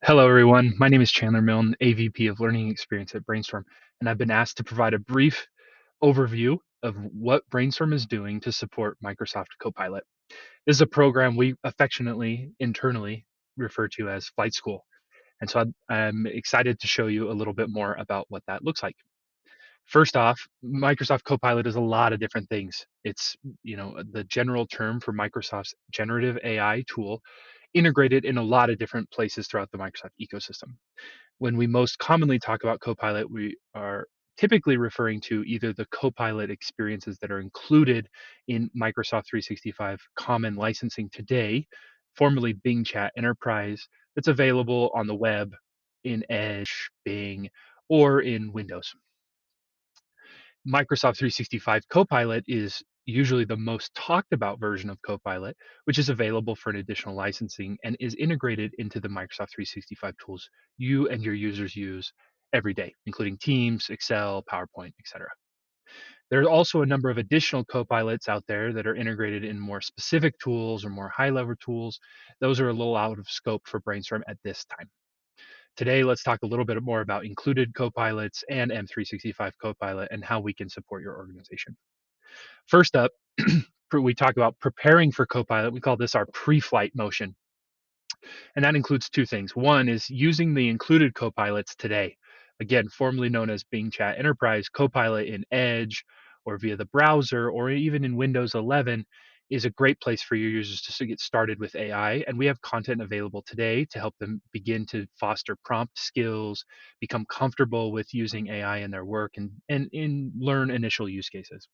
Hello, everyone. My name is Chandler Milne, AVP of Learning Experience at BrainStorm, and I've been asked to provide a brief overview of what BrainStorm is doing to support Microsoft Copilot. This is a program we affectionately, internally refer to as Flight School. And so I'm excited to show you a little bit more about what that looks like. First off, Microsoft Copilot is a lot of different things. It's, the general term for Microsoft's generative AI tool integrated in a lot of different places throughout the Microsoft ecosystem. When we most commonly talk about Copilot, we are typically referring to either the Copilot experiences that are included in Microsoft 365 common licensing today, formerly Bing Chat Enterprise, that's available on the web in Edge, Bing, or in Windows. Microsoft 365 Copilot is usually the most talked about version of Copilot, which is available for an additional licensing and is integrated into the Microsoft 365 tools you and your users use every day, including Teams, Excel, PowerPoint, etc. There are also a number of additional Copilots out there that are integrated in more specific tools or more high-level tools. Those are a little out of scope for Brainstorm at this time. Today, let's talk a little bit more about included copilots and M365 Copilot and how we can support your organization. First up, we talk about preparing for Copilot. We call this our pre-flight motion. And that includes two things. One is using the included copilots today. Again, formerly known as Bing Chat Enterprise, Copilot in Edge or via the browser or even in Windows 11 is a great place for your users to get started with AI. And we have content available today to help them begin to foster prompt skills, become comfortable with using AI in their work, and learn initial use cases.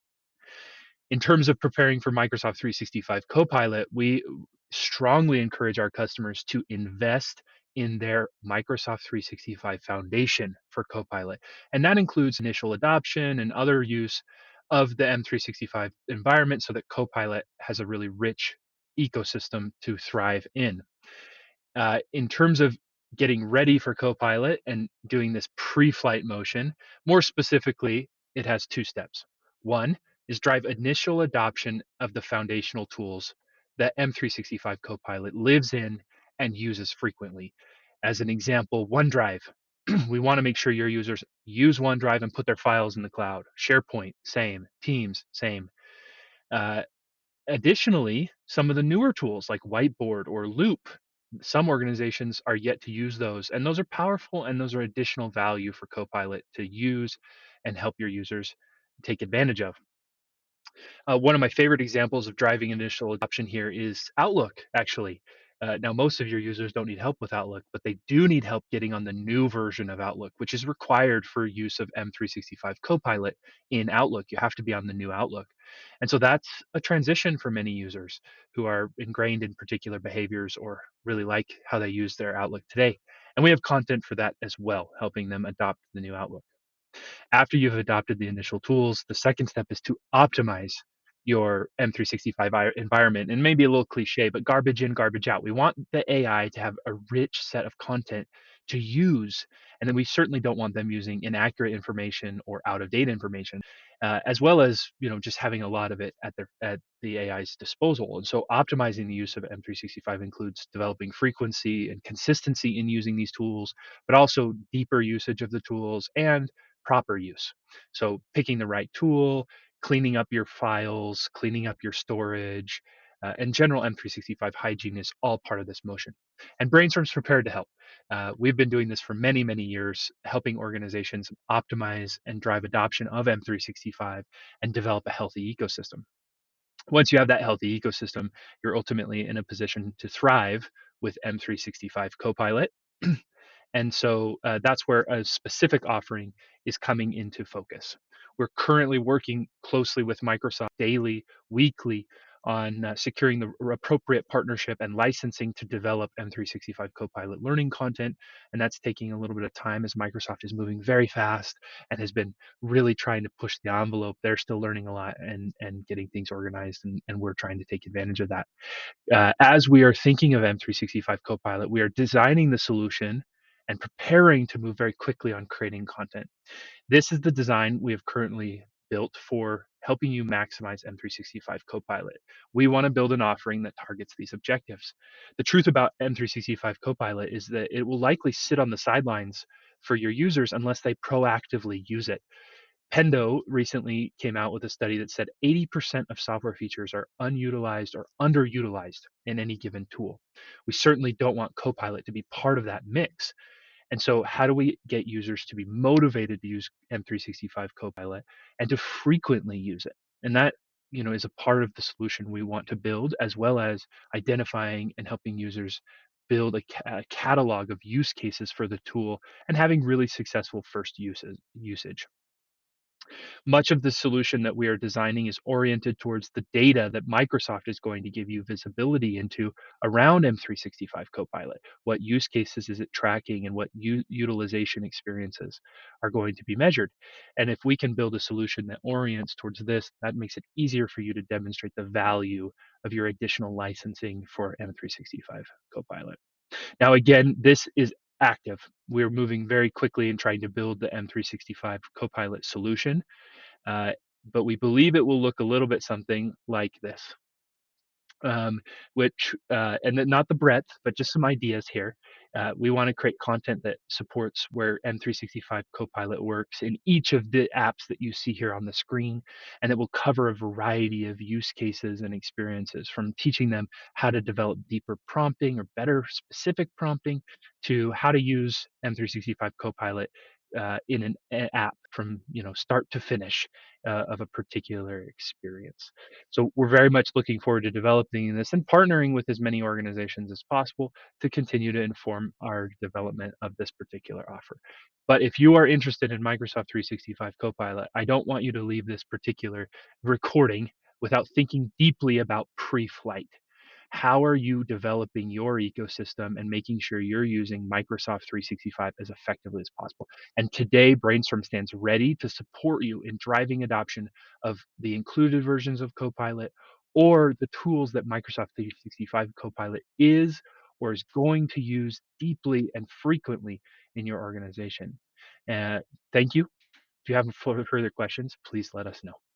In terms of preparing for Microsoft 365 Copilot, we strongly encourage our customers to invest in their Microsoft 365 foundation for Copilot. And that includes initial adoption and other use of the M365 environment so that Copilot has a really rich ecosystem to thrive in. In terms of getting ready for Copilot and doing this pre-flight motion, more specifically, it has two steps. One is drive initial adoption of the foundational tools that M365 Copilot lives in and uses frequently. As an example, OneDrive. We want to make sure your users use OneDrive and put their files in the cloud. SharePoint, same. Teams, same. Uh, Additionally, some of the newer tools like Whiteboard or Loop, some organizations are yet to use those, and those are powerful and those are additional value for Copilot to use and help your users take advantage of. One of my favorite examples of driving initial adoption here is Outlook, actually. Now, most of your users don't need help with Outlook, but they do need help getting on the new version of Outlook, which is required for use of M365 Copilot in Outlook. You have to be on the new Outlook. And so that's a transition for many users who are ingrained in particular behaviors or really like how they use their Outlook today. And we have content for that as well, helping them adopt the new Outlook. After you've adopted the initial tools, the second step is to optimize your M365 environment. And maybe a little cliche, but garbage in, garbage out. We want the AI to have a rich set of content to use. And then we certainly don't want them using inaccurate information or out of date information, as well as just having a lot of it at the AI's disposal. And so optimizing the use of M365 includes developing frequency and consistency in using these tools, but also deeper usage of the tools and proper use. So picking the right tool, cleaning up your files, cleaning up your storage, and general M365 hygiene is all part of this motion. And Brainstorm's prepared to help. We've been doing this for many, many years, helping organizations optimize and drive adoption of M365 and develop a healthy ecosystem. Once you have that healthy ecosystem, you're ultimately in a position to thrive with M365 Copilot. And so that's where a specific offering is coming into focus. We're currently working closely with Microsoft daily, weekly on securing the appropriate partnership and licensing to develop M365 Copilot learning content. And that's taking a little bit of time as Microsoft is moving very fast and has been really trying to push the envelope. They're still learning a lot and getting things organized, and we're trying to take advantage of that. As we are thinking of M365 Copilot, we are designing the solution and preparing to move very quickly on creating content. This is the design we have currently built for helping you maximize M365 Copilot. We want to build an offering that targets these objectives. The truth about M365 Copilot is that it will likely sit on the sidelines for your users unless they proactively use it. Pendo recently came out with a study that said 80% of software features are unutilized or underutilized in any given tool. We certainly don't want Copilot to be part of that mix. And so, how do we get users to be motivated to use M365 Copilot and to frequently use it? And that, is a part of the solution we want to build, as well as identifying and helping users build a catalog of use cases for the tool and having really successful first usage. Much of the solution that we are designing is oriented towards the data that Microsoft is going to give you visibility into around M365 Copilot. What use cases is it tracking and what utilization experiences are going to be measured? And if we can build a solution that orients towards this, that makes it easier for you to demonstrate the value of your additional licensing for M365 Copilot. Now, again, this is active. We're moving very quickly in trying to build the M365 Copilot solution, uh, but we believe it will look a little bit something like this. And then not the breadth, but just some ideas here. We want to create content that supports where M365 Copilot works in each of the apps that you see here on the screen, and it will cover a variety of use cases and experiences, from teaching them how to develop deeper prompting or better specific prompting to how to use M365 Copilot in an app from start to finish of a particular experience. So we're very much looking forward to developing this and partnering with as many organizations as possible to continue to inform our development of this particular offer. But if you are interested in Microsoft 365 Copilot, I don't want you to leave this particular recording without thinking deeply about pre-flight. How are you developing your ecosystem and making sure you're using Microsoft 365 as effectively as possible? And today, BrainStorm stands ready to support you in driving adoption of the included versions of Copilot or the tools that Microsoft 365 Copilot is or is going to use deeply and frequently in your organization. Uh, Thank you. If you have further questions, please let us know.